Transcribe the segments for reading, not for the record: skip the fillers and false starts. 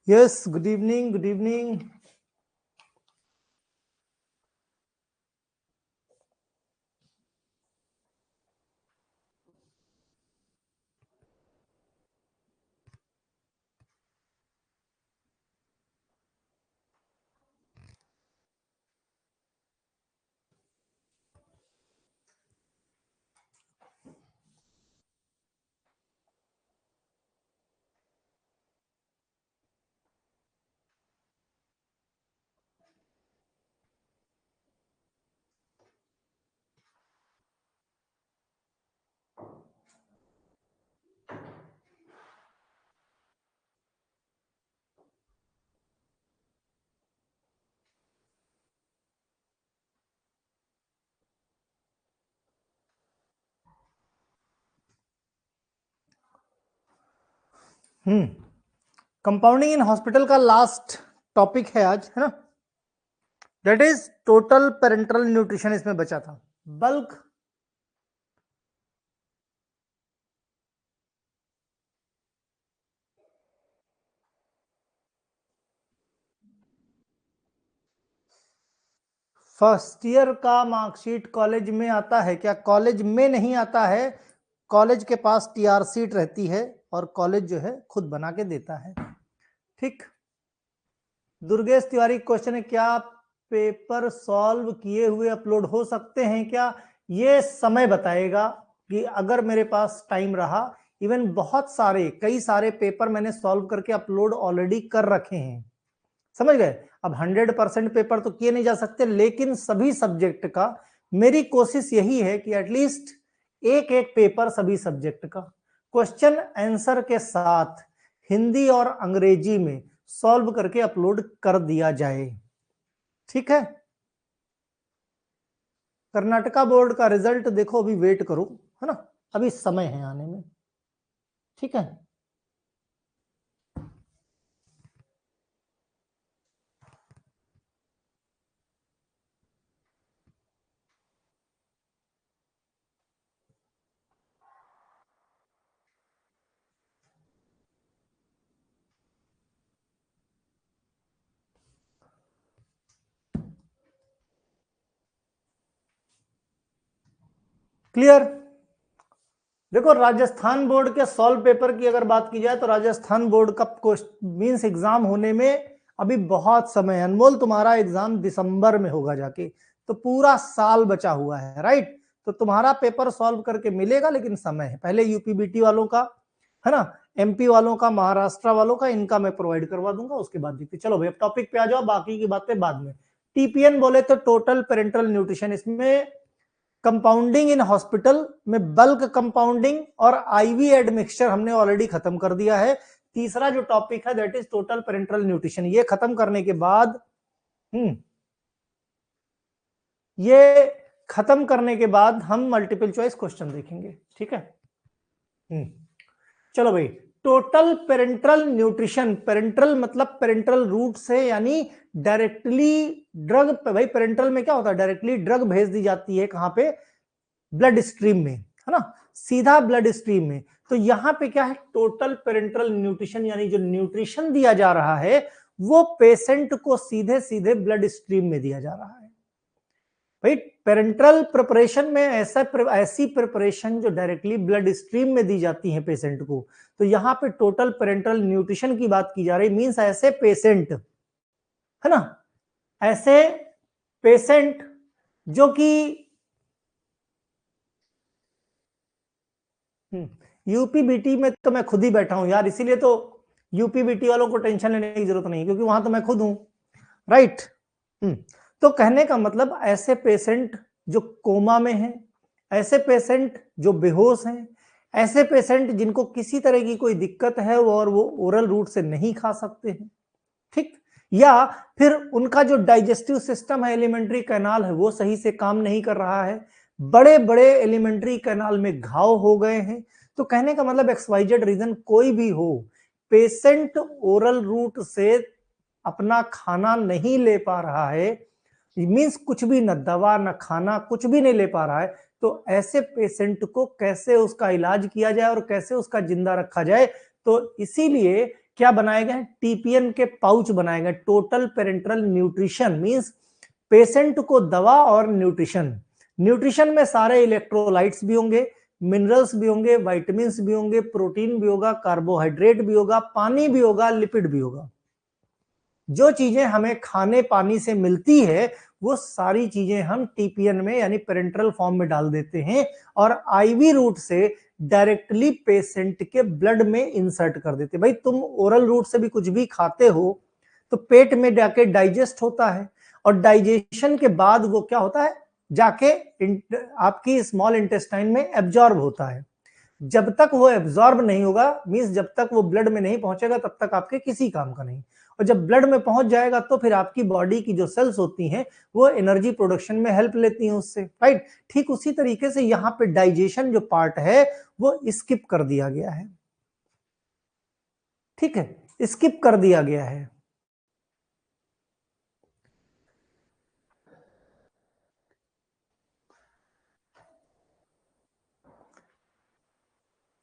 Yes, good evening, good evening. Compounding in hospital का last topic है आज, है ना। That is total parenteral nutrition इसमें बचा था। बल्क फर्स्ट ईयर का मार्कशीट कॉलेज में आता है क्या? कॉलेज में नहीं आता है, कॉलेज के पास टीआर सीट रहती है और कॉलेज जो है खुद बना के देता है। ठीक। दुर्गेश तिवारी क्वेश्चन है, क्या पेपर सॉल्व किए हुए अपलोड हो सकते हैं क्या? ये समय बताएगा कि अगर मेरे पास टाइम रहा। इवन बहुत सारे कई सारे पेपर मैंने सॉल्व करके अपलोड ऑलरेडी कर रखे हैं, समझ गए। अब 100% पेपर तो किए नहीं जा सकते, लेकिन सभी सब्जेक्ट का मेरी कोशिश यही है कि एटलीस्ट एक एक पेपर सभी सब्जेक्ट का क्वेश्चन आंसर के साथ हिंदी और अंग्रेजी में सॉल्व करके अपलोड कर दिया जाए। ठीक है। कर्नाटका बोर्ड का रिजल्ट देखो, अभी वेट करो, है ना, अभी समय है आने में। ठीक है। क्लियर। देखो, राजस्थान बोर्ड के सॉल्व पेपर की अगर बात की जाए तो राजस्थान बोर्ड का मींस एग्जाम होने में अभी बहुत समय है। अनमोल, तुम्हारा एग्जाम दिसंबर में होगा जाके, तो पूरा साल बचा हुआ है, राइट। तो तुम्हारा पेपर सॉल्व करके मिलेगा, लेकिन समय है। पहले यूपीबीटी वालों का, है ना, एमपी वालों का, महाराष्ट्र वालों का, इनका मैं प्रोवाइड करवा दूंगा, उसके बाद देखते। चलो भाई, अब टॉपिक पे आ जाओ, बाकी की बातें बाद में। टीपीएन बोले तो टोटल पेरेंटल न्यूट्रिशन, इसमें कंपाउंडिंग इन हॉस्पिटल में बल्क कंपाउंडिंग और आईवी एडमिक्सचर हमने ऑलरेडी खत्म कर दिया है। तीसरा जो टॉपिक है that is total parenteral nutrition. ये खत्म करने के बाद ये खत्म करने के बाद हम मल्टीपल चॉइस क्वेश्चन देखेंगे। ठीक है। चलो भाई, टोटल पेरेंटल न्यूट्रिशन, पेरेंटल मतलब पेरेंटल रूट से, यानी डायरेक्टली ड्रग। भाई पेरेंटल में क्या होता है, डायरेक्टली ड्रग भेज दी जाती है कहां पे? ब्लड स्ट्रीम में, है ना, सीधा ब्लड स्ट्रीम में। तो यहां पे क्या है, टोटल पेरेंटल न्यूट्रिशन, यानी जो न्यूट्रिशन दिया जा रहा है वो पेशेंट को सीधे सीधे ब्लड स्ट्रीम में दिया जा रहा है। भाई पेरेंटल प्रिपरेशन में ऐसी प्रिपरेशन जो डायरेक्टली ब्लड स्ट्रीम में दी जाती है पेशेंट को। तो यहां पे टोटल पेरेंटल न्यूट्रिशन की बात की जा रही, मींस ऐसे पेशेंट, है ना, ऐसे पेशेंट जो कि यूपीबीटी में तो मैं खुद ही बैठा हूं यार, इसीलिए तो यूपीबीटी वालों को टेंशन लेने की जरूरत नहीं, क्योंकि वहां तो मैं खुद हूं, राइट। तो कहने का मतलब ऐसे पेशेंट जो कोमा में हैं, ऐसे पेशेंट जो बेहोश हैं, ऐसे पेशेंट जिनको किसी तरह की कोई दिक्कत है और वो ओरल रूट से नहीं खा सकते हैं, ठीक, या फिर उनका जो डाइजेस्टिव सिस्टम है, एलिमेंट्री कैनाल है, वो सही से काम नहीं कर रहा है, बड़े बड़े एलिमेंट्री कैनाल में घाव हो गए हैं। तो कहने का मतलब एक्सवाइजेड रीजन कोई भी हो, पेशेंट ओरल रूट से अपना खाना नहीं ले पा रहा है, मीन्स कुछ भी, न दवा न खाना, कुछ भी नहीं ले पा रहा है, तो ऐसे पेशेंट को कैसे उसका इलाज किया जाए और कैसे उसका जिंदा रखा जाए, तो इसीलिए क्या बनाए गए, टीपीएन के पाउच बनाए गए, total parenteral nutrition, means patient को दवा और न्यूट्रिशन। न्यूट्रिशन में सारे इलेक्ट्रोलाइट्स भी होंगे, मिनरल्स भी होंगे, विटामिन्स भी होंगे, प्रोटीन भी होगा, कार्बोहाइड्रेट भी होगा, पानी भी होगा, लिपिड भी होगा। जो चीजें हमें खाने पानी से मिलती है वो सारी चीजें हम टीपीएन में यानी पेरेंटल फॉर्म में डाल देते हैं और आईवी रूट से डायरेक्टली पेशेंट के ब्लड में इंसर्ट कर देते हैं। भाई तुम ओरल रूट से भी कुछ भी खाते हो तो पेट में जाके डाइजेस्ट होता है और डाइजेशन के बाद वो क्या होता है, जाके आपकी स्मॉल इंटेस्टाइन में एब्जॉर्ब होता है। जब तक वो एब्जॉर्ब नहीं होगा, मींस जब तक वो ब्लड में नहीं पहुंचेगा तब तक आपके किसी काम का नहीं, और जब ब्लड में पहुंच जाएगा तो फिर आपकी बॉडी की जो सेल्स होती हैं वो एनर्जी प्रोडक्शन में हेल्प लेती हैं उससे, राइट। ठीक उसी तरीके से यहाँ पे डाइजेशन जो पार्ट है वो स्किप कर दिया गया है, ठीक है, स्किप कर दिया गया है।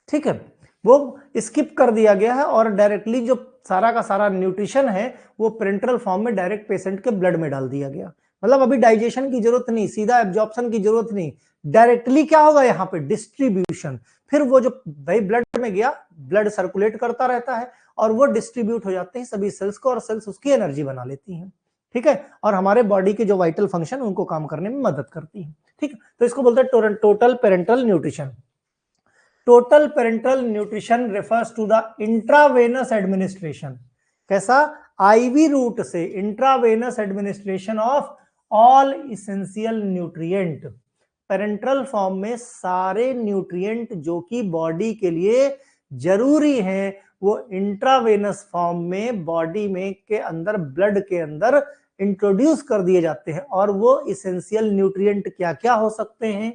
ठीक है, वो स्किप कर दिया गया है और डायरेक्टली जो सारा का सारा न्यूट्रिशन है वो पेरेंटल फॉर्म में डायरेक्ट पेशेंट के ब्लड में डाल दिया गया। मतलब अभी डाइजेशन की जरूरत नहीं, सीधा एब्जॉर्प्शन की जरूरत नहीं, डायरेक्टली क्या होगा यहाँ पे डिस्ट्रीब्यूशन। फिर वो जो भाई ब्लड में गया, ब्लड सर्कुलेट करता रहता है और वो डिस्ट्रीब्यूट हो जाते हैं सभी सेल्स को और सेल्स उसकी एनर्जी बना लेती हैं, ठीक है, और हमारे बॉडी के जो वाइटल फंक्शन उनको काम करने में मदद करती है, ठीक। तो इसको बोलते हैं total parenteral nutrition. Total parenteral nutrition refers to the intravenous administration. कैसा, आईवी रूट से intravenous administration of all essential nutrient. Parenteral form में सारे न्यूट्रिएंट जो कि बॉडी के लिए जरूरी हैं वो इंट्रावेनस फॉर्म में बॉडी में के अंदर ब्लड के अंदर इंट्रोड्यूस कर दिए जाते हैं। और वो इसेंशियल न्यूट्रिएंट क्या क्या हो सकते हैं,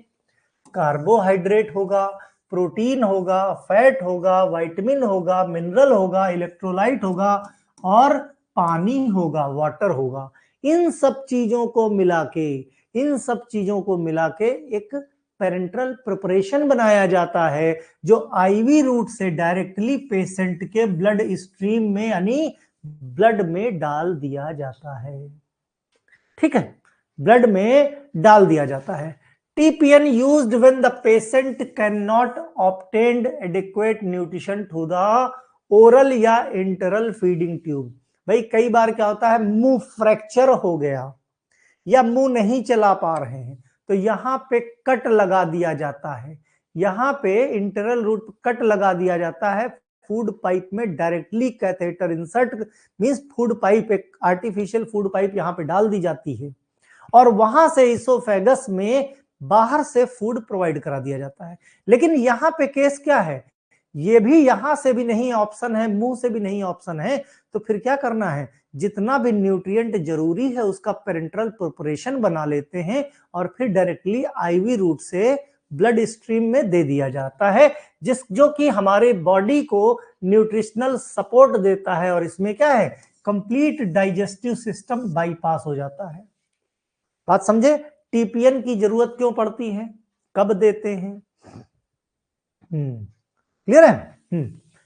कार्बोहाइड्रेट होगा, प्रोटीन होगा, फैट होगा, विटामिन होगा, मिनरल होगा, इलेक्ट्रोलाइट होगा और पानी होगा, वाटर होगा। इन सब चीजों को मिला के एक पेरेंटल प्रिपरेशन बनाया जाता है जो आईवी रूट से डायरेक्टली पेशेंट के ब्लड स्ट्रीम में यानी ब्लड में डाल दिया जाता है, ठीक है, ब्लड में डाल दिया जाता है। TPN used when the patient cannot obtain adequate nutrition through the oral या इंटरल फीडिंग ट्यूब। भाई कई बार क्या होता है, मुंह फ्रैक्चर हो गया या मुंह नहीं चला पा रहे हैं तो यहाँ पे कट लगा दिया जाता है, यहाँ पे इंटरल रूट कट लगा दिया जाता है फूड पाइप में, directly catheter insert means food pipe, एक आर्टिफिशियल फूड पाइप यहाँ पे डाल दी जाती है और वहां से इसोफेगस में बाहर से फूड प्रोवाइड करा दिया जाता है। लेकिन यहाँ पे केस क्या है, ये भी यहां से भी नहीं ऑप्शन है, मुंह से भी नहीं ऑप्शन है, तो फिर क्या करना है, जितना भी न्यूट्रिएंट जरूरी है उसका पेरेंटल प्रिपरेशन बना लेते हैं और फिर डायरेक्टली आईवी रूट से ब्लड स्ट्रीम में दे दिया जाता है, जो कि हमारे बॉडी को न्यूट्रिशनल सपोर्ट देता है और इसमें क्या है, कंप्लीट डाइजेस्टिव सिस्टम बाईपास हो जाता है। बात समझे, टीपीएन की जरूरत क्यों पड़ती है, कब देते हैं, क्लियर है,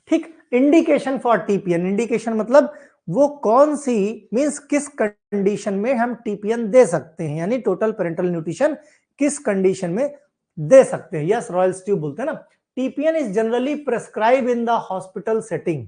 ठीक। इंडिकेशन फॉर टीपीएन, इंडिकेशन मतलब वो कौन सी मींस किस कंडीशन में हम टीपीएन दे सकते हैं, यानी टोटल पेरेंटल न्यूट्रिशन किस कंडीशन में दे सकते हैं। यस, रॉयल्स ट्यूब बोलते हैं ना, TPN is generally prescribe in the hospital setting.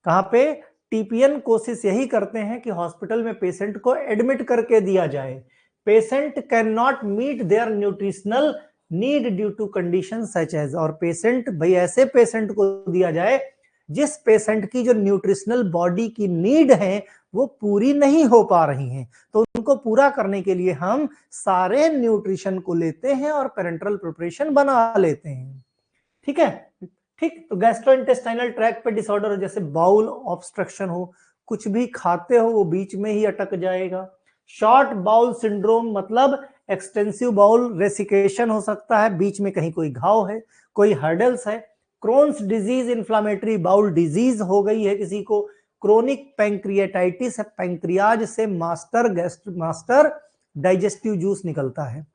कहां पे, टीपीएन कोशिश यही करते हैं कि हॉस्पिटल में पेशेंट को एडमिट करके दिया जाए। Patient can not meet their nutritional need due to condition such as, और पेशेंट भाई ऐसे पेशेंट को दिया जाए जिस पेशेंट की जो न्यूट्रिशनल बॉडी की नीड है वो पूरी नहीं हो पा रही हैं, तो उनको पूरा करने के लिए हम सारे न्यूट्रिशन को लेते हैं और पेरेंटल प्रिपरेशन बना लेते हैं, ठीक है, ठीक। तो गैस्ट्रोइंटेस्टाइनल ट्रैक्ट पे डिसऑर्डर हो, जैसे बाउल ऑब्स्ट्रक्शन हो, कुछ भी खाते हो वो बीच में ही अटक जाएगा। शॉर्ट बाउल सिंड्रोम मतलब एक्सटेंसिव बाउल रेसिकेशन हो सकता है, बीच में कहीं कोई घाव है, कोई हर्डल्स है। Crohn's disease, inflammatory bowel disease हो गई है किसी को, क्रोनिक पैंक्रियाटाइटिस है, पैंक्रियाज से मास्टर डाइजेस्टिव जूस निकलता है।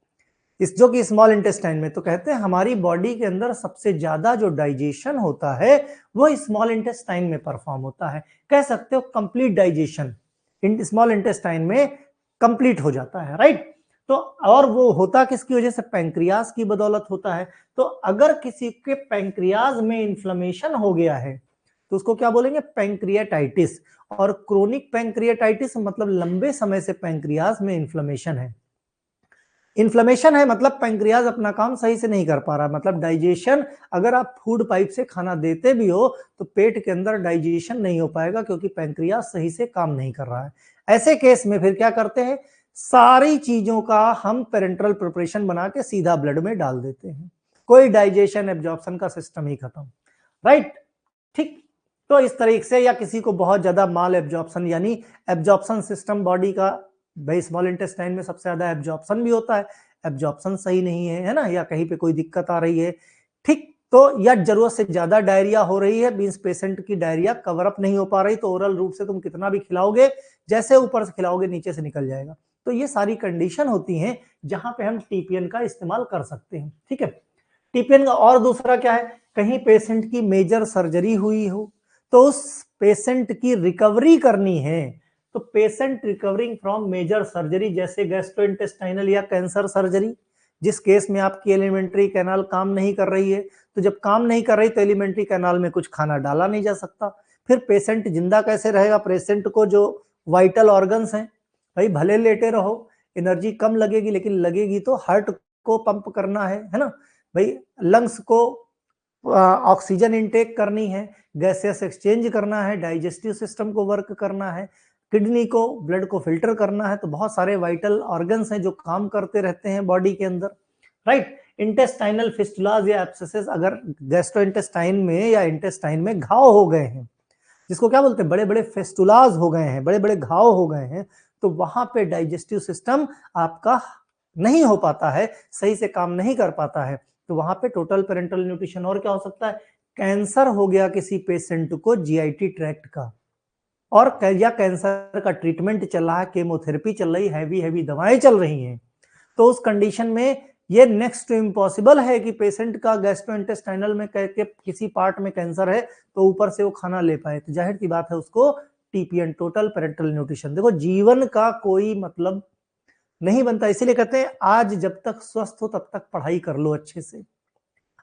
इस जो कि स्मॉल इंटेस्टाइन में, तो कहते हैं हमारी बॉडी के अंदर सबसे ज्यादा जो डाइजेशन होता है वो स्मॉल इंटेस्टाइन में परफॉर्म होता है। कह सकते हो कंप्लीट डाइजेशन स्मॉल इंटेस्टाइन में कंप्लीट हो जाता है, राइट। तो और वो होता किसकी वजह से? पैंक्रियाज की बदौलत होता है। तो अगर किसी के पैंक्रियाज में इन्फ्लेमेशन हो गया है तो उसको क्या बोलेंगे? पैंक्रियाटाइटिस। और क्रोनिक पैंक्रियाटाइटिस मतलब लंबे समय से पैंक्रियाज में इन्फ्लेमेशन है। इन्फ्लेमेशन है मतलब पैंक्रियाज अपना काम सही से नहीं कर पा रहा, मतलब डाइजेशन, अगर आप फूड पाइप से खाना देते भी हो तो पेट के अंदर डाइजेशन नहीं हो पाएगा क्योंकि पैंक्रियाज सही से काम नहीं कर रहा है। ऐसे केस में फिर क्या करते हैं? सारी चीजों का हम पेरेंटल प्रिपरेशन बना के सीधा ब्लड में डाल देते हैं, कोई डाइजेशन एब्जॉर्प्शन का सिस्टम ही खत्म, राइट। ठीक। तो इस तरीके से, या किसी को बहुत ज्यादा माल एब्जॉर्प्शन यानी एब्जॉर्प्शन सिस्टम बॉडी का, भाई स्मॉल इंटेस्टाइन में सबसे ज्यादा एब्जॉर्प्शन भी होता है, एब्जॉर्प्शन सही नहीं है ना, या कहीं पे कोई दिक्कत आ रही है, ठीक। तो या जरूरत से ज्यादा डायरिया हो रही है, मींस पेशेंट की डायरिया कवर अप नहीं हो पा रही, तो ओरल रूप से तुम कितना भी खिलाओगे, जैसे ऊपर से खिलाओगे नीचे से निकल जाएगा। तो ये सारी कंडीशन होती हैं जहां पे हम टीपीएन का इस्तेमाल कर सकते हैं, ठीक है। टीपीएन का और दूसरा क्या है? कहीं पेशेंट की मेजर सर्जरी हुई हो तो उस पेशेंट की रिकवरी करनी है, तो patient recovering from major surgery जैसे गैस्ट्रोइंटेस्टाइनल या कैंसर सर्जरी, जिस केस में आपकी एलिमेंट्री कैनाल काम नहीं कर रही है, तो जब काम नहीं कर रही तो एलिमेंट्री कैनाल में कुछ खाना डाला नहीं जा सकता, फिर पेशेंट जिंदा कैसे रहेगा? पेशेंट को जो वाइटल ऑर्गन्स हैं, भाई भले लेटे रहो, एनर्जी कम लगेगी लेकिन लगेगी तो, हार्ट को पंप करना है ना भाई, लंग्स को ऑक्सीजन इनटेक करनी है, गैसेस एक्सचेंज करना है, डाइजेस्टिव सिस्टम को वर्क करना है, किडनी को, ब्लड को फिल्टर करना है, तो बहुत सारे वाइटल ऑर्गन्स हैं जो काम करते रहते हैं बॉडी के अंदर, राइट। इंटेस्टाइनल फिस्टुलाज या एब्सेसेस, अगर गैस्ट्रोइंटेस्टाइन में या इंटेस्टाइन में घाव हो गए हैं, जिसको क्या बोलते हैं, बड़े बड़े फेस्टुलाज हो गए हैं, बड़े बड़े घाव हो गए हैं, तो वहां पे डाइजेस्टिव सिस्टम आपका नहीं हो पाता है, सही से काम नहीं कर पाता है, तो वहां पे टोटल पेरेंटल न्यूट्रिशन। और क्या हो सकता है? कैंसर हो गया किसी पेशेंट को जीआईटी ट्रैक्ट का, और या कैंसर का ट्रीटमेंट चल रहा है, केमोथेरेपी चल रही, हैवी हैवी दवाएं चल रही हैं, तो उस कंडीशन में ये नेक्स्ट टू इम्पॉसिबल है कि पेशेंट का गैस्ट्रोइंटेस्टाइनल में के किसी पार्ट में कैंसर है तो ऊपर से वो खाना ले पाए, तो जाहिर सी बात है उसको टीपीएन, टोटल पेरेंटल न्यूट्रिशन। देखो जीवन का कोई मतलब नहीं बनता, इसीलिए कहते हैं आज जब तक स्वस्थ हो तब तक पढ़ाई कर लो अच्छे से,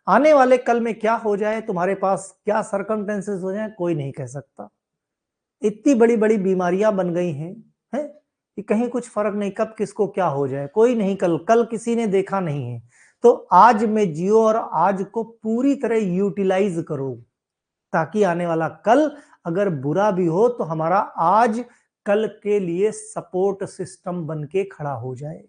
आने वाले कल में क्या हो जाए, तुम्हारे पास क्या सरकमस्टेंसेस हो जाए, कोई नहीं कह सकता। इतनी बड़ी बड़ी बीमारियां बन गई हैं, हैं कि कहीं कुछ फर्क नहीं, कब किसको क्या हो जाए कोई नहीं, कल कल किसी ने देखा नहीं है। तो आज में जियो और आज को पूरी तरह यूटिलाइज करो, ताकि आने वाला कल अगर बुरा भी हो तो हमारा आज कल के लिए सपोर्ट सिस्टम बन के खड़ा हो जाए।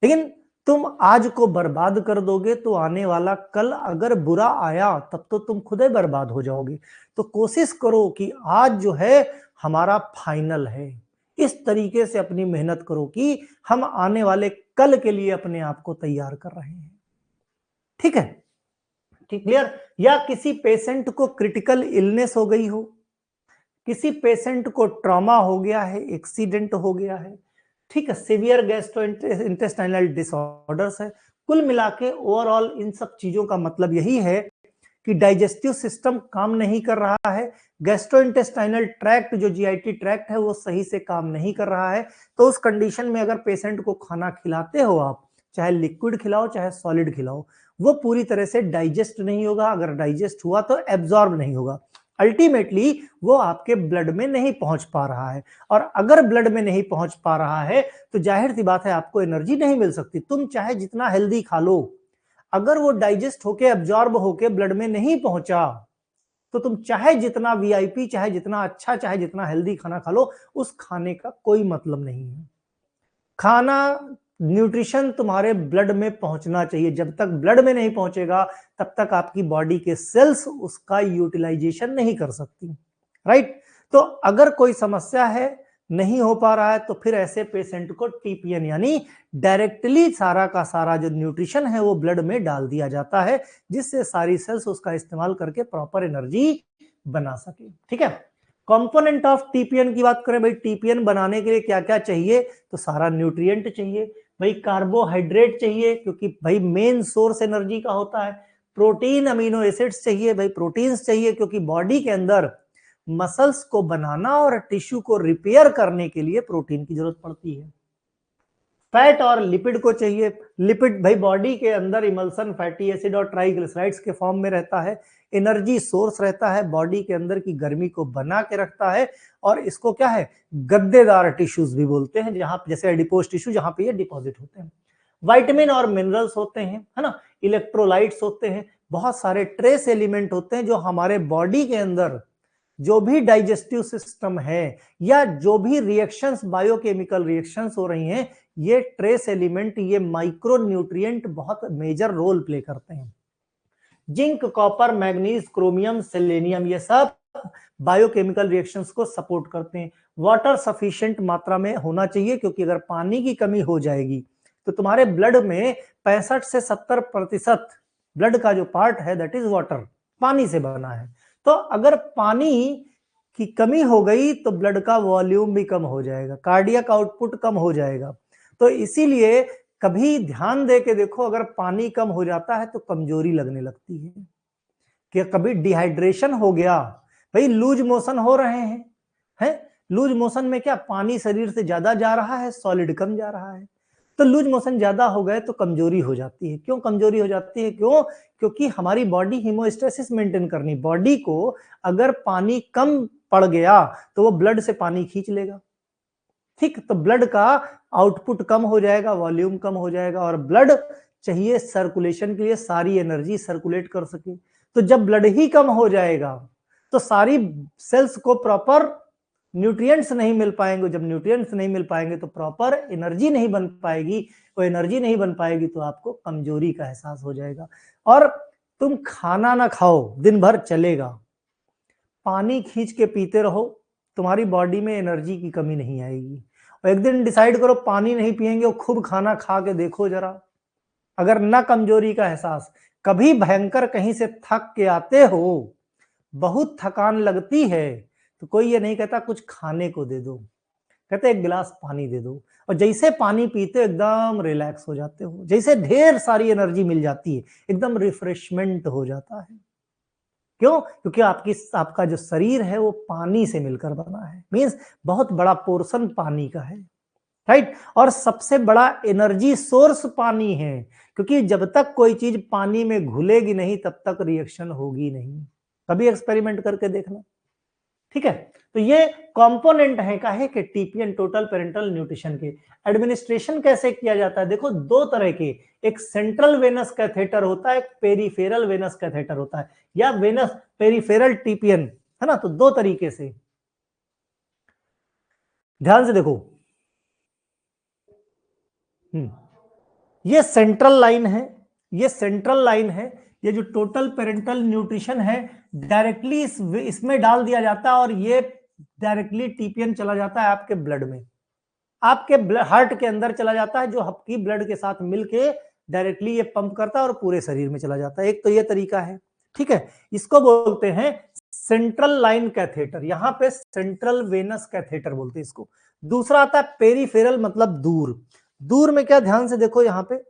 लेकिन तुम आज को बर्बाद कर दोगे तो आने वाला कल अगर बुरा आया तब तो तुम खुद ही बर्बाद हो जाओगे। तो कोशिश करो कि आज जो है हमारा फाइनल है, इस तरीके से अपनी मेहनत करो कि हम आने वाले कल के लिए अपने आप को तैयार कर रहे हैं, ठीक है। ठीक, क्लियर। या किसी पेशेंट को क्रिटिकल इलनेस हो गई हो, किसी पेशेंट को ट्रॉमा हो गया है, एक्सीडेंट हो गया है, ठीक है, सीवियर गैस्ट्रोइंटेस्टाइनल डिसऑर्डर्स है, कुल मिला के ओवरऑल इन सब चीजों का मतलब यही है कि डाइजेस्टिव सिस्टम काम नहीं कर रहा है, गैस्ट्रोइंटेस्टाइनल ट्रैक्ट जो जीआईटी ट्रैक्ट है वो सही से काम नहीं कर रहा है। तो उस कंडीशन में अगर पेशेंट को खाना खिलाते हो आप, चाहे लिक्विड खिलाओ चाहे सॉलिड खिलाओ, वो पूरी तरह से डाइजेस्ट नहीं होगा, अगर डाइजेस्ट हुआ तो एब्जॉर्ब नहीं होगा, अल्टीमेटली वो आपके ब्लड में नहीं पहुंच पा रहा है। और अगर ब्लड में नहीं पहुंच पा रहा है तो जाहिर सी बात है आपको एनर्जी नहीं मिल सकती, तुम चाहे जितना हेल्दी खा लो, अगर वो डाइजेस्ट होके एब्जॉर्ब होके ब्लड में नहीं पहुंचा तो तुम चाहे जितना वीआईपी, चाहे जितना अच्छा, चाहे जितना हेल्दी खाना खा लो, उस खाने का कोई मतलब नहीं है। खाना, न्यूट्रिशन तुम्हारे ब्लड में पहुंचना चाहिए, जब तक ब्लड में नहीं पहुंचेगा तब तक आपकी बॉडी के सेल्स उसका यूटिलाइजेशन नहीं कर सकती, राइट। तो अगर कोई समस्या है, नहीं हो पा रहा है, तो फिर ऐसे पेशेंट को टीपीएन यानी डायरेक्टली सारा का सारा जो न्यूट्रिशन है वो ब्लड में डाल दिया जाता है, जिससे सारी सेल्स उसका इस्तेमाल करके प्रॉपर एनर्जी बना सके, ठीक है। कंपोनेंट ऑफ टीपीएन की बात करें, भाई टीपीएन बनाने के लिए क्या क्या चाहिए, तो सारा न्यूट्रिएंट चाहिए, भाई कार्बोहाइड्रेट चाहिए क्योंकि भाई मेन सोर्स एनर्जी का होता है। प्रोटीन अमीनो एसिड्स चाहिए, भाई प्रोटीन्स चाहिए क्योंकि बॉडी के अंदर मसल्स को बनाना और टिश्यू को रिपेयर करने के लिए प्रोटीन की जरूरत पड़ती है। फैट और लिपिड को चाहिए। लिपिड भाई बॉडी के अंदर इमल्सन फैटी एसिड और ट्राइग्लिसराइड्स के फॉर्म में रहता है, एनर्जी सोर्स रहता है, बॉडी के अंदर की गर्मी को बना के रखता है, और इसको क्या है, गद्देदार टिश्यूज भी बोलते हैं, जहां जैसे एडिपोज टिश्यू जहां पे ये डिपॉजिट होते हैं। विटामिन और मिनरल्स होते हैं, है ना, इलेक्ट्रोलाइट्स होते हैं, बहुत सारे ट्रेस एलिमेंट होते हैं जो हमारे बॉडी के अंदर जो भी डाइजेस्टिव सिस्टम है या जो भी रिएक्शंस, बायोकेमिकल रिएक्शंस हो रही हैं, ये ट्रेस एलिमेंट, ये माइक्रो न्यूट्रिएंट बहुत मेजर रोल प्ले करते हैं। Zinc, copper, manganese, chromium, selenium, ये सब बायोकेमिकल रिएक्शंस को सपोर्ट करते हैं। वाटर सफिशिएंट मात्रा में होना चाहिए क्योंकि अगर पानी की कमी हो जाएगी तो तुम्हारे ब्लड में 65 से 70% ब्लड का जो पार्ट है दैट इज वाटर, पानी से बना है। तो अगर पानी की कमी हो गई तो ब्लड का वॉल्यूम भी कम हो जाएगा, कार्डियक आउटपुट कम हो जाएगा। तो इसीलिए कभी ध्यान दे के देखो, अगर पानी कम हो जाता है तो कमजोरी लगने लगती है। कि कभी डिहाइड्रेशन हो गया, भाई लूज मोशन हो रहे हैं, लूज मोशन में क्या पानी शरीर से ज्यादा जा रहा है, सॉलिड कम जा रहा है, तो लूज मोशन ज्यादा हो गए तो कमजोरी हो जाती है। क्यों कमजोरी हो जाती है? क्यों? क्योंकि हमारी बॉडी हीमोस्टेसिस मेंटेन करनी, बॉडी को अगर पानी कम पड़ गया तो वो ब्लड से पानी खींच लेगा, ठीक, तो ब्लड का आउटपुट कम हो जाएगा, वॉल्यूम कम हो जाएगा, और ब्लड चाहिए सर्कुलेशन के लिए, सारी एनर्जी सर्कुलेट कर सके। तो जब ब्लड ही कम हो जाएगा तो सारी सेल्स को प्रॉपर न्यूट्रिएंट्स नहीं मिल पाएंगे, जब न्यूट्रिएंट्स नहीं मिल पाएंगे तो प्रॉपर एनर्जी नहीं बन पाएगी, वो एनर्जी नहीं बन पाएगी तो आपको कमजोरी का एहसास हो जाएगा। और तुम खाना ना खाओ दिन भर चलेगा, पानी खींच के पीते रहो, तुम्हारी बॉडी में एनर्जी की कमी नहीं आएगी। और एक दिन डिसाइड करो पानी नहीं पिएंगे और खूब खाना खा के देखो जरा, अगर ना कमजोरी का एहसास, कभी भयंकर कहीं से थक के आते हो, बहुत थकान लगती है, तो कोई ये नहीं कहता कुछ खाने को दे दो, कहते एक गिलास पानी दे दो, और जैसे पानी पीते हो एकदम रिलैक्स हो जाते हो, जैसे ढेर सारी एनर्जी मिल जाती है, एकदम रिफ्रेशमेंट हो जाता है। क्यों? क्योंकि आपका जो शरीर है वो पानी से मिलकर बना है, मींस बहुत बड़ा पोर्शन पानी का है, राइट। और सबसे बड़ा एनर्जी सोर्स पानी है, क्योंकि जब तक कोई चीज पानी में घुलेगी नहीं तब तक रिएक्शन होगी नहीं। कभी एक्सपेरिमेंट करके देखना, ठीक है। तो ये कंपोनेंट है काहे के, टीपीएन, टोटल पेरेंटल न्यूट्रिशन के। एडमिनिस्ट्रेशन कैसे किया जाता है? देखो दो तरह के, एक सेंट्रल वेनस कैथेटर होता है, एक पेरिफेरल वेनस कैथेटर होता है, या वेनस पेरिफेरल टीपीएन, है ना। तो दो तरीके से, ध्यान से देखो, ये सेंट्रल लाइन है, ये सेंट्रल लाइन है, ये जो टोटल पेरेंटल न्यूट्रिशन है डायरेक्टली इसमें डाल दिया जाता है, और ये डायरेक्टली टीपीएन चला जाता है आपके ब्लड में, आपके हार्ट के अंदर चला जाता है, जो आपकी ब्लड के साथ मिलके डायरेक्टली ये पंप करता है और पूरे शरीर में चला जाता है। एक तो ये तरीका है, ठीक है, इसको बोलते हैं सेंट्रल लाइन कैथेटर, यहां पे सेंट्रल वेनस कैथेटर बोलते हैं इसको। दूसरा आता है पेरिफेरल, मतलब दूर। दूर में क्या, ध्यान से देखो, यहां पे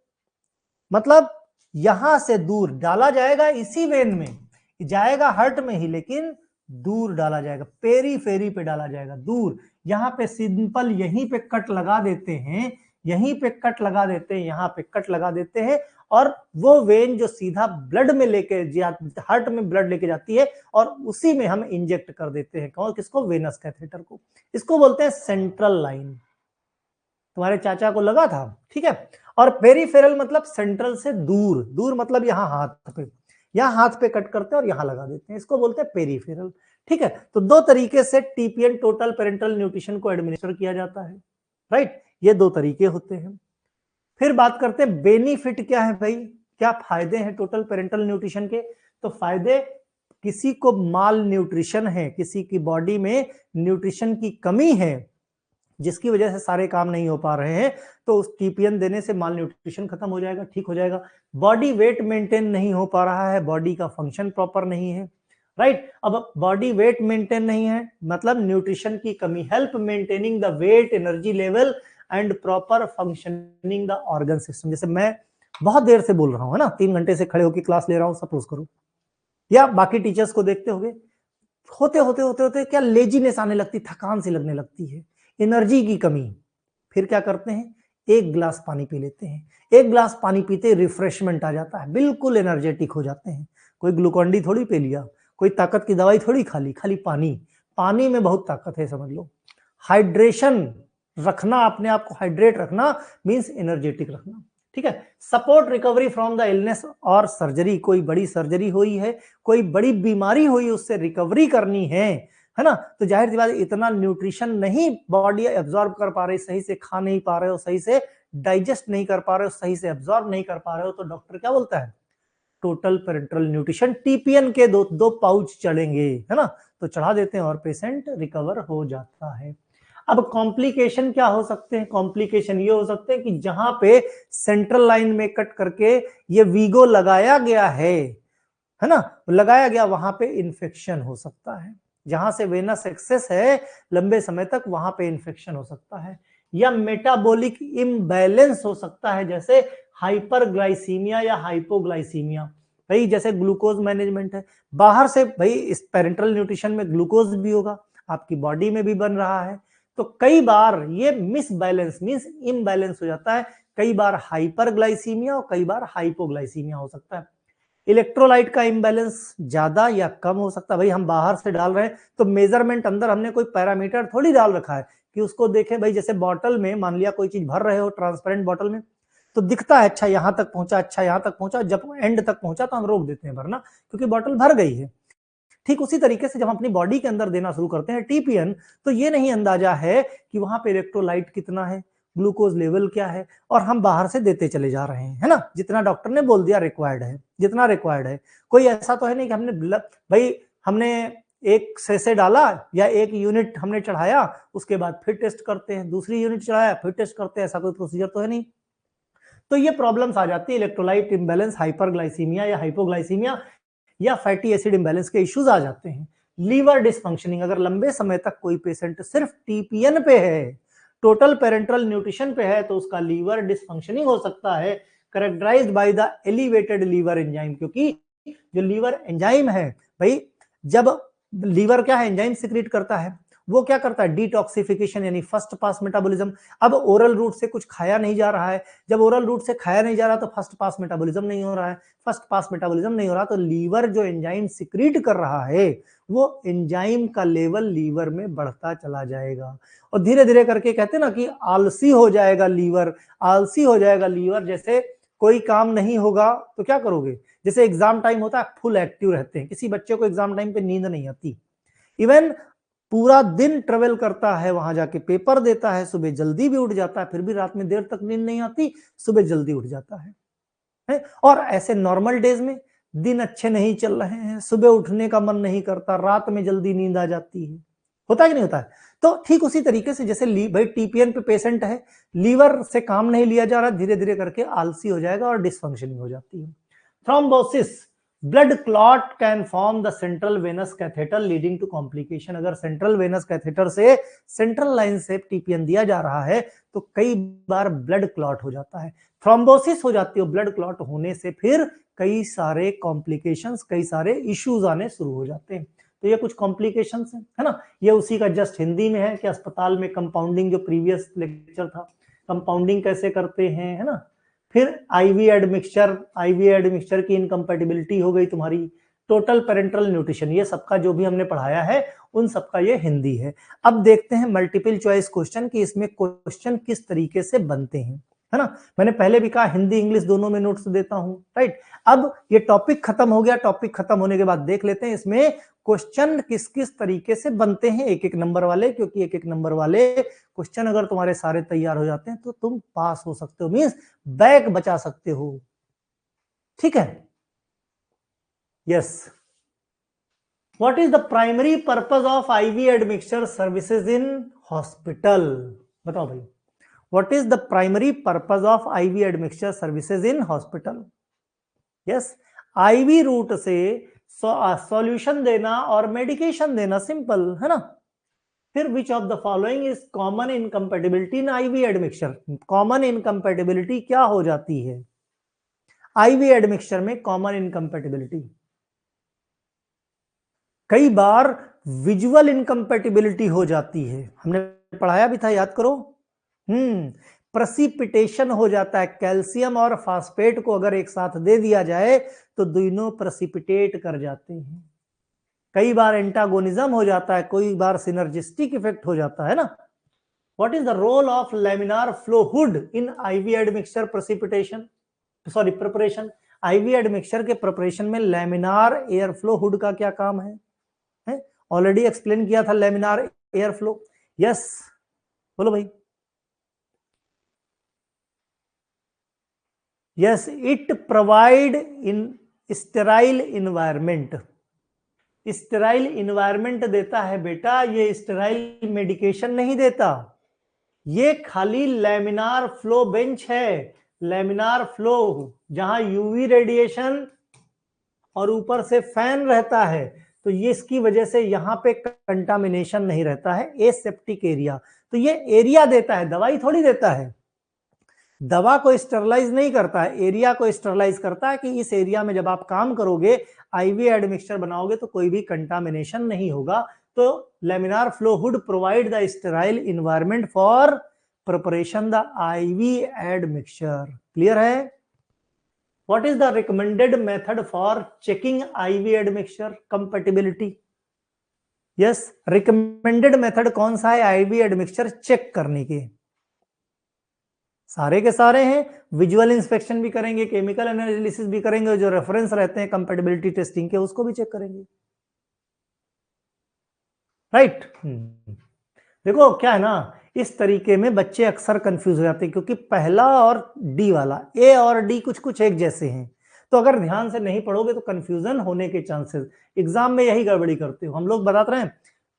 मतलब यहां से दूर डाला जाएगा, इसी वेन में जाएगा, हार्ट में ही, लेकिन दूर डाला जाएगा, पेरीफेरी पे डाला जाएगा, दूर। यहां पे सिंपल यहीं पे कट लगा देते हैं, यहीं पे कट लगा देते हैं, यहां पे कट लगा देते हैं, और वो वेन जो सीधा ब्लड में लेके, हार्ट में ब्लड लेके जाती है, और उसी में हम इंजेक्ट कर देते हैं। कौन? किसको? वेनस कैथेटर को। इसको बोलते हैं सेंट्रल लाइन। तुम्हारे चाचा को लगा था, ठीक है। और पेरिफेरल मतलब सेंट्रल से दूर, दूर मतलब यहाँ हाथ पे, यहाँ हाथ पे कट करते हैं और यहाँ लगा देते हैं, इसको बोलते हैं पेरिफेरल, ठीक है। तो दो तरीके से टीपीएन, टोटल पेरेंटल न्यूट्रिशन को एडमिनिस्टर किया जाता है, राइट। ये दो तरीके होते हैं। फिर बात करते हैं बेनिफिट क्या है भाई, क्या फायदे हैं टोटल पेरेंटल न्यूट्रिशन के? तो फायदे, किसी को माल न्यूट्रिशन है, किसी की बॉडी में न्यूट्रिशन की कमी है, जिसकी वजह से सारे काम नहीं हो पा रहे हैं, तो उस टीपीएन देने से माल न्यूट्रिशन खत्म हो जाएगा, ठीक हो जाएगा। बॉडी वेट मेंटेन नहीं हो पा रहा है, बॉडी का फंक्शन प्रॉपर नहीं है, राइट। अब बॉडी वेट मेंटेन नहीं है मतलब न्यूट्रिशन की कमी, help maintaining the weight, energy level and proper functioning the organ system. जैसे मैं बहुत देर से बोल रहा हूँ, है ना, 3 घंटे से खड़े होकर क्लास ले रहा हूँ सपोज करो, या बाकी टीचर्स को देखते होगे, होते होते होते होते क्या लेजीनेस आने लगती, थकान सी लगने लगती है, एनर्जी की कमी। फिर क्या करते हैं, 1 गिलास पानी पी लेते हैं। 1 गिलास पानी पीते रिफ्रेशमेंट आ जाता है, बिल्कुल एनर्जेटिक हो जाते हैं। कोई ग्लूकॉन डी थोड़ी पी लिया, कोई ताकत की दवाई थोड़ी खा ली, खाली पानी, पानी में बहुत ताकत है, समझ लो। हाइड्रेशन रखना, अपने आप को हाइड्रेट रखना मींस एनर्जेटिक रखना, ठीक है। Support recovery from the illness और सर्जरी, कोई बड़ी सर्जरी हुई है, कोई बड़ी बीमारी हुई, उससे रिकवरी करनी है ना, तो जाहिर सी बात इतना न्यूट्रिशन नहीं बॉडी एब्जॉर्ब कर पा रही, सही से खा नहीं पा रहे हो, सही से डाइजेस्ट नहीं कर पा रहे हो, सही से एब्जॉर्ब नहीं कर पा रहे हो, तो डॉक्टर क्या बोलता है, टोटल पेरेंटल न्यूट्रिशन टीपीएन के 2 पाउच चढ़ेंगे, है ना, तो चढ़ा देते हैं और पेशेंट रिकवर हो जाता है। अब कॉम्प्लिकेशन क्या हो सकते हैं, कॉम्प्लिकेशन ये हो सकते हैं कि जहां पे सेंट्रल लाइन में कट करके ये वीगो लगाया गया है ना, लगाया गया, वहां पे इन्फेक्शन हो सकता है, जहां से वेनस एक्सेस है लंबे समय तक, वहां पे इन्फेक्शन हो सकता है, या मेटाबॉलिक इम्बैलेंस हो सकता है, जैसे हाइपरग्लाइसीमिया या हाइपोग्लाइसीमिया। भाई जैसे ग्लूकोज मैनेजमेंट है, बाहर से भाई इस पेरेंटल न्यूट्रिशन में ग्लूकोज भी होगा, आपकी बॉडी में भी बन रहा है, तो कई बार ये मिसबैलेंस मींस इम्बैलेंस हो जाता है, कई बार हाइपरग्लाइसीमिया और कई बार हाइपोग्लाइसीमिया हो सकता है। इलेक्ट्रोलाइट का इम्बैलेंस ज्यादा या कम हो सकता है, भाई हम बाहर से डाल रहे हैं तो मेजरमेंट अंदर हमने कोई पैरामीटर थोड़ी डाल रखा है कि उसको देखें, भाई जैसे बॉटल में मान लिया कोई चीज भर रहे हो ट्रांसपेरेंट बॉटल में, तो दिखता है अच्छा यहां तक पहुंचा, अच्छा यहां तक पहुंचा, जब एंड तक पहुंचा तो हम रोक देते हैं भरना, क्योंकि बॉटल भर गई है। ठीक उसी तरीके से जब हम अपनी बॉडी के अंदर देना शुरू करते हैं टीपीएन, तो ये नहीं अंदाजा है कि वहां पे इलेक्ट्रोलाइट कितना है, ग्लूकोज लेवल क्या है, और हम बाहर से देते चले जा रहे हैं, है ना, जितना डॉक्टर ने बोल दिया रिक्वायर्ड है, जितना रिक्वायर्ड है। कोई ऐसा तो है नहीं कि हमने भाई हमने एक से डाला या 1 यूनिट हमने चढ़ाया, उसके बाद फिर टेस्ट करते हैं, दूसरी यूनिट चढ़ाया फिर टेस्ट करते हैं, ऐसा कोई प्रोसीजर तो है नहीं। तो ये प्रॉब्लम्स आ जाती है, इलेक्ट्रोलाइट इम्बैलेंस, हाइपरग्लाइसीमिया या हाइपोग्लाइसीमिया या फैटी एसिड इम्बैलेंस के इश्यूज आ जाते हैं। लीवर डिसफंक्शनिंग, अगर लंबे समय तक कोई पेशेंट सिर्फ टीपीएन पे है, टोटल पेरेंटल न्यूट्रिशन पे है, तो उसका लीवर डिसफंक्शनिंग हो सकता है, characterized by the elevated liver enzyme, क्योंकि जो लीवर एंजाइम है भाई, जब लीवर क्या है, एंजाइम सिक्रीट करता है, वो क्या करता है, डिटॉक्सिफिकेशन यानी फर्स्ट पास मेटाबॉलिज्म। अब ओरल रूट से कुछ खाया नहीं जा रहा है, जब ओरल रूट से खाया नहीं जा रहा तो फर्स्ट पास मेटाबॉलिज्म नहीं हो रहा है, फर्स्ट पास मेटाबॉलिज्म नहीं हो रहा, तो लीवर जो एंजाइम सिक्रीट कर रहा है, वो एंजाइम का लेवल लीवर में बढ़ता चला जाएगा, और धीरे धीरे करके कहते हैं ना कि आलसी हो जाएगा लीवर, आलसी हो जाएगा लीवर। जैसे कोई काम नहीं होगा तो क्या करोगे, जैसे एग्जाम टाइम होता है फुल एक्टिव रहते हैं, किसी बच्चे को एग्जाम टाइम पे नींद नहीं आती, इवन पूरा दिन ट्रेवल करता है, वहां जाके पेपर देता है, सुबह जल्दी भी उठ जाता है, फिर भी रात में देर तक नींद नहीं आती, सुबह जल्दी उठ जाता है? और ऐसे नॉर्मल डेज में दिन अच्छे नहीं चल रहे हैं, सुबह उठने का मन नहीं करता, रात में जल्दी नींद आ जाती है, होता है कि नहीं होता है? तो ठीक उसी तरीके से जैसे भाई टीपीएन पे पेशेंट है, लीवर से काम नहीं लिया जा रहा, धीरे धीरे करके आलसी हो जाएगा और डिसफंक्शनिंग हो जाती है। Thrombosis, blood clot can form the central venous catheter leading to complication. अगर सेंट्रल वेनस कैथेटर से सेंट्रल लाइन से टीपीएन दिया जा रहा है तो कई बार ब्लड क्लॉट हो जाता है, थ्रोम्बोसिस हो जाती है, ब्लड क्लॉट होने से फिर कई सारे कॉम्प्लिकेशंस, कई सारे इश्यूज आने शुरू हो जाते हैं। तो ये कुछ कॉम्प्लिकेशंस है ना, ये उसी का जस्ट हिंदी में है कि अस्पताल में कंपाउंडिंग, जो प्रीवियस लेक्चर था, कंपाउंडिंग कैसे करते हैं, है ना। फिर आईवी एडमिक्सचर की इनकम्पैटिबिलिटी हो गई तुम्हारी, टोटल पेरेंटल न्यूट्रिशन, ये सबका जो भी हमने पढ़ाया है उन सबका ये हिंदी है। अब देखते हैं मल्टीपल चॉइस क्वेश्चन कि इसमें क्वेश्चन किस तरीके से बनते हैं, है ना। मैंने पहले भी कहा हिंदी इंग्लिश दोनों में नोट्स देता हूं, राइट। अब ये टॉपिक खत्म हो गया, टॉपिक खत्म होने के बाद देख लेते हैं इसमें क्वेश्चन किस किस तरीके से बनते हैं, एक एक नंबर वाले, क्योंकि एक एक नंबर वाले क्वेश्चन अगर तुम्हारे सारे तैयार हो जाते हैं तो तुम पास हो सकते हो, मींस बैक बचा सकते हो, ठीक है। Yes, what is the primary purpose of IV admixture services in hospital, बताओ भाई, what is the primary purpose of IV admixture services in hospital. Yes, IV route से सॉल्यूशन देना और मेडिकेशन देना, सिंपल है ना। फिर which of the following is common incompatibility in IV admixture. Common incompatibility क्या हो जाती है आईवी एडमिक्सचर में? कॉमन इनकम्पेटिबिलिटी कई बार विजुअल इनकम्पेटिबिलिटी हो जाती है, हमने पढ़ाया भी था, याद करो। प्रेसिपिटेशन हो जाता है, कैल्शियम और फास्फेट को अगर एक साथ दे दिया जाए तो दोनों प्रेसिपिटेट कर जाते हैं। कई बार एंटागोनिज्म हो जाता है, कई बार सिनर्जिस्टिक इफेक्ट हो जाता है ना। What is the role of laminar flow hood in IV admixture precipitation, sorry preparation? IV admixture के प्रिपरेशन में लैमिनार एयर फ्लो हुड का क्या काम है? ऑलरेडी एक्सप्लेन किया था लैमिनार एयर फ्लो। यस, बोलो भाई। Yes, it provide in sterile environment. Sterile environment देता है बेटा, ये स्टेराइल मेडिकेशन नहीं देता, ये खाली लैमिनार फ्लो बेंच है। लैमिनार फ्लो जहां यूवी रेडिएशन और ऊपर से फैन रहता है, तो ये इसकी वजह से यहां पे कंटामिनेशन नहीं रहता है, एसेप्टिक एरिया। तो ये एरिया देता है, दवाई थोड़ी देता है। दवा को स्टरलाइज नहीं करता है, एरिया को स्टरलाइज करता है कि इस एरिया में जब आप काम करोगे, आईवी एडमिक्सचर बनाओगे तो कोई भी कंटामिनेशन नहीं होगा। तो laminar flow hood provide the sterile environment for preparation the IV admixture. Clear है? What is the recommended method for checking IV admixture compatibility? Yes, recommended method कौन सा है IV admixture चेक करने के? सारे के सारे हैं। विजुअल इंस्पेक्शन भी करेंगे, केमिकल एनालिसिस भी करेंगे, जो रेफरेंस रहते हैं कंपैटिबिलिटी टेस्टिंग के उसको भी चेक करेंगे। राइट? देखो क्या है ना, इस तरीके में बच्चे अक्सर कंफ्यूज हो जाते हैं, क्योंकि पहला और डी वाला, ए और डी कुछ कुछ एक जैसे हैं, तो अगर ध्यान से नहीं पढ़ोगे तो कंफ्यूजन होने के चांसेस। एग्जाम में यही गड़बड़ी करते हो, हम लोग बताते रहे,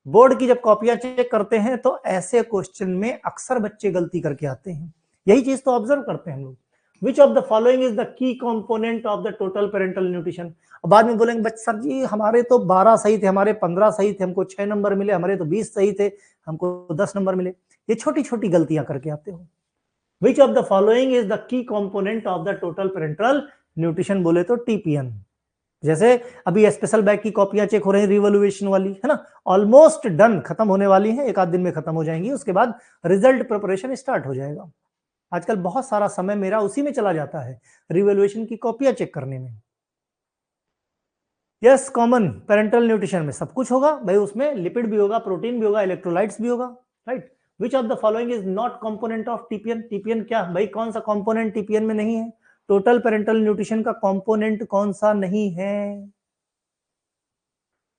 बोर्ड की जब कॉपियां चेक करते हैं तो ऐसे क्वेश्चन में अक्सर बच्चे गलती करके आते हैं, यही चीज तो ऑब्जर्व करते हैं हम लोग। विच of the following is the key component of the total parenteral nutrition? बाद में बोलेंगे बच्चे सर जी हमारे तो 12 सही थे, हमारे 15 सही थे, हमको 6 नंबर मिले, हमारे तो 20 सही थे, हमको 10 नंबर मिले। ये छोटी छोटी गलतियां करके आते हो। विच of the following is the key component of the total parenteral nutrition? बोले तो टीपीएन। जैसे अभी स्पेशल बैग की कॉपियां चेक हो रही है, रिवोल्यूशन वाली है ना, ऑलमोस्ट डन, खत्म होने वाली है, एक आध दिन में खत्म हो जाएंगी, उसके बाद रिजल्ट प्रिपरेशन स्टार्ट हो जाएगा। आजकल बहुत सारा समय मेरा उसी में चला जाता है, रिवोल्यूशन की कॉपियां चेक करने में। यस, कॉमन पेरेंटल न्यूट्रिशन में सब कुछ होगा भाई, उसमें लिपिड भी होगा, प्रोटीन भी होगा, इलेक्ट्रोलाइट्स भी होगा। Right? Which of the following is not component of TPN? TPN क्या भाई, कौन सा कंपोनेंट टीपीएन में नहीं है? टोटल पेरेंटल न्यूट्रिशन का कंपोनेंट कौन सा नहीं है?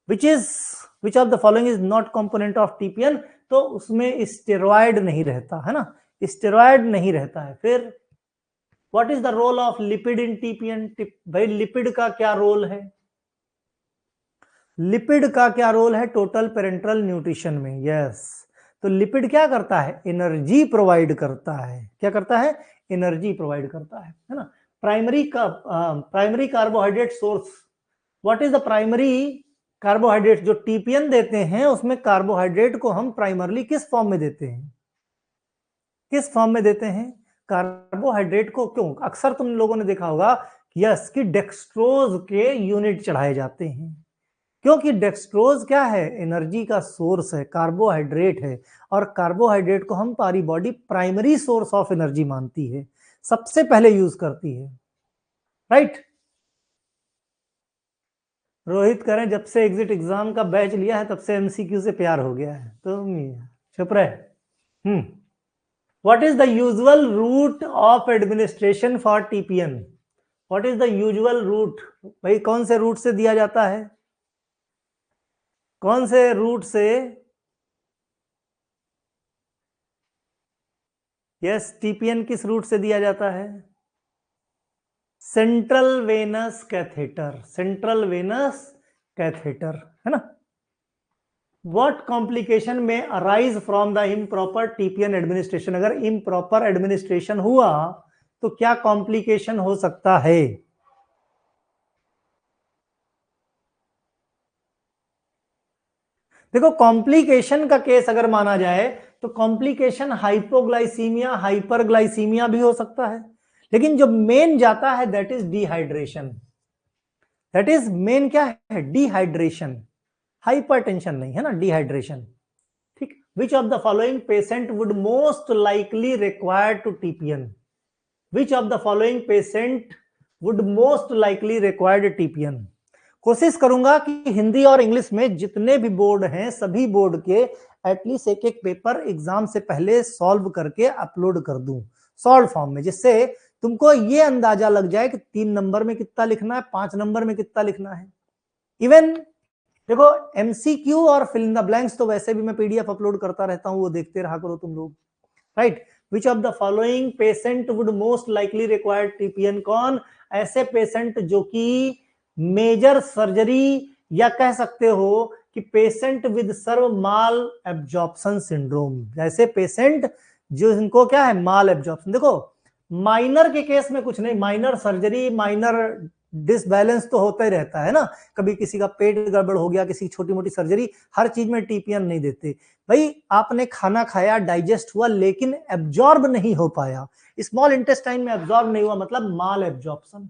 विच of the following is not component of TPN? तो उसमें स्टेरॉयड नहीं रहता है ना, स्टेरॉयड नहीं रहता है। फिर what is the role of lipid in TPN? भाई लिपिड का क्या रोल है? लिपिड का क्या रोल है टोटल पेरेंटल न्यूट्रिशन में? यस, तो लिपिड क्या करता है? एनर्जी प्रोवाइड करता है। क्या करता है? एनर्जी प्रोवाइड करता है ना। Primary carbohydrate source, what is the primary carbohydrate? जो टीपीएन देते हैं उसमें कार्बोहाइड्रेट को हम प्राइमरली किस फॉर्म में देते हैं? किस फॉर्म में देते हैं कार्बोहाइड्रेट को? क्यों? अक्सर तुम लोगों ने देखा होगा यस कि डेक्सट्रोज के यूनिट चढ़ाए जाते हैं, क्योंकि डेक्सट्रोज क्या है? एनर्जी का सोर्स है, कार्बोहाइड्रेट है, और कार्बोहाइड्रेट को हम हमारी body primary source of energy मानती है, सबसे पहले यूज करती है। राइट? रोहित करें जब से एग्जिट एग्जाम का बैच लिया है तब से एमसीक्यू से प्यार हो गया है, तो चुप रहे। What is the usual route of administration for TPN? What is the usual route? भाई कौन से रूट से दिया जाता है? कौन से रूट से? यस, टीपीएन किस रूट से दिया जाता है? Central venous catheter, central venous catheter, है ना। व्हाट कॉम्प्लिकेशन में arise from the improper TPN administration? अगर इम्प्रॉपर एडमिनिस्ट्रेशन हुआ तो क्या कॉम्प्लिकेशन हो सकता है? देखो कॉम्प्लिकेशन का केस अगर माना जाए तो कॉम्प्लिकेशन हाइपोग्लाइसीमिया, हाइपरग्लाइसीमिया भी हो सकता है, लेकिन जो मेन जाता है that is dehydration. That is main क्या है? डिहाइड्रेशन, हाइपरटेंशन नहीं है ना, डिहाइड्रेशन। ठीक। Which of the following patient would most likely require to TPN? Which of the following patient would most likely required TPN? कोशिश करूंगा कि हिंदी और इंग्लिश में जितने भी बोर्ड हैं सभी बोर्ड के एटलीस्ट एक एक पेपर एग्जाम से पहले सॉल्व करके अपलोड कर दूं सॉल्व फॉर्म में, जिससे तुमको ये अंदाजा लग जाए कि 3 नंबर में कितना लिखना है, 5 नंबर में कितना लिखना है। इवन देखो एमसीक्यू और फिल इन द ब्लैंक्स तो वैसे भी मैं पीडीएफ अपलोड करता रहता हूं, वो देखते रहा करो तुम लोग, right. Which of the following patient would most likely require TPN? कौन? ऐसे पेशेंट जो कि मेजर सर्जरी, या कह सकते हो कि patient with severe malabsorption syndrome, जैसे पेशेंट जो इनको क्या है, माल एब्जॉर्प्शन। देखो माइनर के केस में कुछ नहीं, माइनर सर्जरी, माइनर डिसबैलेंस तो होता ही रहता है ना, कभी किसी का पेट गड़बड़ हो गया, किसी की छोटी मोटी सर्जरी, हर चीज में टीपीएन नहीं देते। भाई आपने खाना खाया, डाइजेस्ट हुआ, लेकिन एब्जॉर्ब नहीं हो पाया, स्मॉल इंटेस्टाइन में एब्जॉर्ब नहीं हुआ, मतलब माल एब्जॉर्प्शन।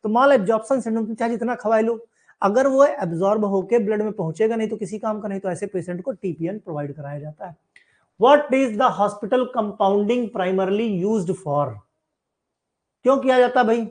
तो माल एब्जॉर्प्शन सिंड्रोम चाहे जितना खवाए लो, अगर वो एब्जॉर्ब होके ब्लड में पहुंचेगा नहीं तो किसी काम का नहीं, तो ऐसे पेशेंट को टीपीएन प्रोवाइड कराया जाता है। What is the hospital compounding primarily used for? क्यों किया जाता भाई?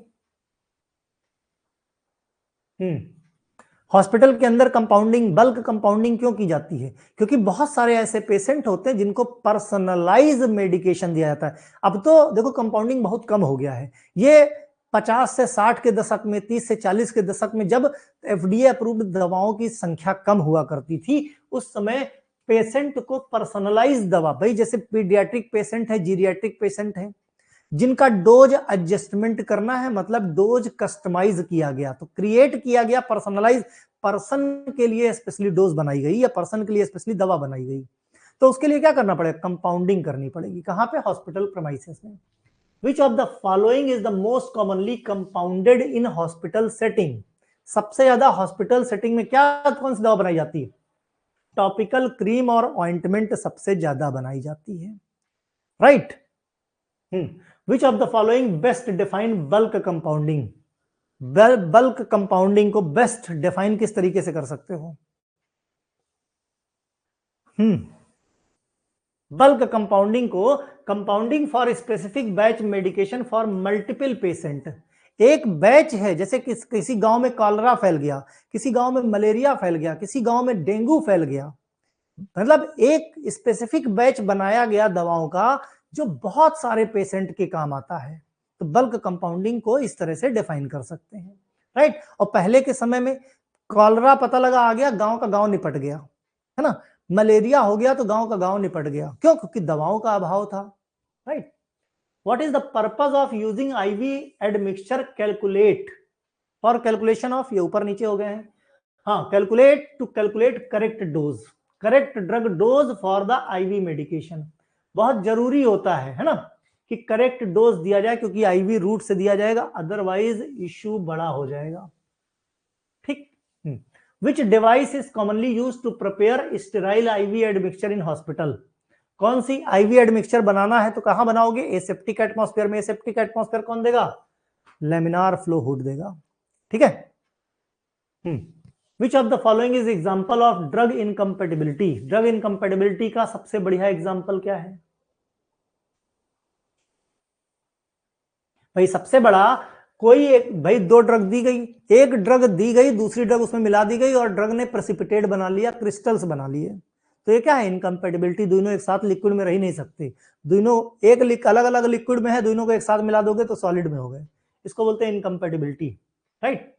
हॉस्पिटल के अंदर कंपाउंडिंग, बल्क कंपाउंडिंग क्यों की जाती है? क्योंकि बहुत सारे ऐसे पेशेंट होते हैं जिनको पर्सनलाइज मेडिकेशन दिया जाता है। अब तो देखो कंपाउंडिंग बहुत कम हो गया है, ये 50 से 60 के दशक में, 30 से 40 के दशक में जब एफडीए अप्रूव्ड दवाओं की संख्या कम हुआ करती थी, उस समय पेशेंट को पर्सनलाइज दवा, भाई जैसे पीडियाट्रिक पेशेंट है, जीरियाट्रिक पेशेंट है, जिनका डोज एडजस्टमेंट करना है, मतलब डोज कस्टमाइज किया गया, तो क्रिएट किया गया पर्सनलाइज, पर्सन के लिए स्पेशली डोज बनाई गई या पर्सन के लिए स्पेशली दवा बनाई गई। तो उसके लिए क्या करना पड़ेगा? कंपाउंडिंग करनी पड़ेगी। कहां पे? हॉस्पिटल प्रेमाइसेस में। विच of the following is the most commonly compounded in hospital setting? सबसे ज्यादा हॉस्पिटल सेटिंग में क्या, कौन सी दवा बनाई जाती है? टॉपिकल क्रीम और ऑइंटमेंट सबसे ज्यादा बनाई जाती है, right. Which of the following best define bulk compounding? Bulk compounding को बेस्ट डिफाइन किस तरीके से कर सकते हो? बल्क कंपाउंडिंग को compounding for specific batch medication for multiple patient. एक बैच है, जैसे किसी गांव में कॉलरा फैल गया, किसी गांव में मलेरिया फैल गया, किसी गांव में डेंगू फैल गया, मतलब एक स्पेसिफिक बैच बनाया गया दवाओं का जो बहुत सारे पेशेंट के काम आता है। तो बल्क कंपाउंडिंग को इस तरह से डिफाइन कर सकते हैं, राइट। और पहले के समय में कॉलरा पता लगा आ गया, गांव का गांव निपट गया, है ना। मलेरिया हो गया तो गांव का गांव निपट गया, क्यों? क्योंकि दवाओं का अभाव था, right. What is the purpose of using IV admixture? Calculate, for calculation of, ये ऊपर नीचे हो गए हैं, हाँ, calculate, to calculate correct dose, correct drug dose for the IV medication. बहुत जरूरी होता है ना, कि करेक्ट डोज दिया जाए, क्योंकि आईवी रूट से दिया जाएगा, अदरवाइज इश्यू बड़ा हो जाएगा, ठीक। Which device is commonly use to prepare sterile IV admixture in hospital? कौन सी आईवी एडमिक्सचर बनाना है तो कहां बनाओगे? एसेप्टिक एटमॉस्फेयर में। एसेप्टिक एटमॉस्फेयर कौन देगा? लेमिनार फ्लो हुड देगा, ठीक है। Which of the following is example of drug incompatibility? Drug incompatibility का सबसे बढ़िया एग्जाम्पल क्या है भाई? सबसे बड़ा कोई एक, भाई दो ड्रग दी गई, एक ड्रग दी गई, दूसरी ड्रग उसमें मिला दी गई और ड्रग ने प्रेसिपिटेट बना लिया, क्रिस्टल्स बना लिए, तो ये क्या है? इनकम्पेटिबिलिटी। दोनों एक साथ लिक्विड में रह ही नहीं सकते, दोनों एक अलग अलग लिक्विड में है, दोनों को एक साथ मिला दोगे तो सॉलिड में हो गए, इसको बोलते हैं incompatibility, right.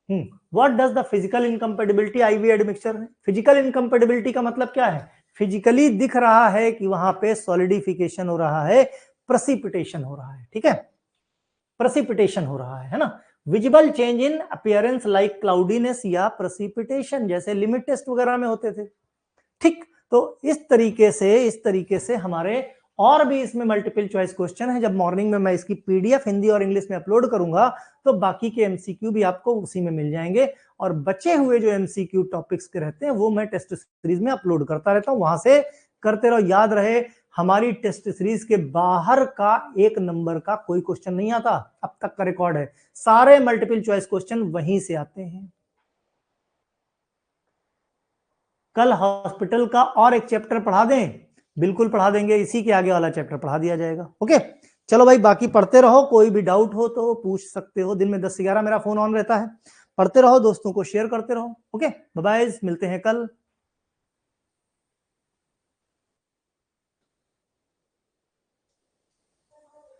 What does the physical incompatibility IV admixture? Physical incompatibility का मतलब क्या है? फिजिकली दिख रहा है कि वहां पे सॉलिडिफिकेशन हो रहा है, प्रेसिपिटेशन हो रहा है, ठीक है, प्रेसिपिटेशन हो रहा है ना। Visible change in appearance like cloudiness या प्रेसिपिटेशन, जैसे लिमिट टेस्ट वगैरह में होते थे, ठीक। तो इस तरीके से हमारे और भी इसमें मल्टीपल चॉइस क्वेश्चन है। जब मॉर्निंग में मैं इसकी पीडीएफ हिंदी और इंग्लिश में अपलोड करूंगा तो बाकी के एमसीक्यू भी आपको उसी में मिल जाएंगे, और बचे हुए जो एमसीक्यू टॉपिक्स के रहते हैं वो मैं टेस्ट सीरीज में अपलोड करता रहता हूं, वहां से करते रहो। याद रहे, हमारी टेस्ट सीरीज के बाहर का 1 नंबर का कोई क्वेश्चन नहीं आता, अब तक का रिकॉर्ड है, सारे मल्टीपल चॉइस क्वेश्चन वहीं से आते हैं। कल हॉस्पिटल का और एक चैप्टर पढ़ा दें, बिल्कुल पढ़ा देंगे, इसी के आगे वाला चैप्टर पढ़ा दिया जाएगा। ओके, चलो भाई, बाकी पढ़ते रहो, कोई भी डाउट हो तो पूछ सकते हो। दिन में 10 से 11 मेरा फोन ऑन रहता है, पढ़ते रहो, दोस्तों को शेयर करते रहो। ओके, बाय बाय, मिलते हैं कल।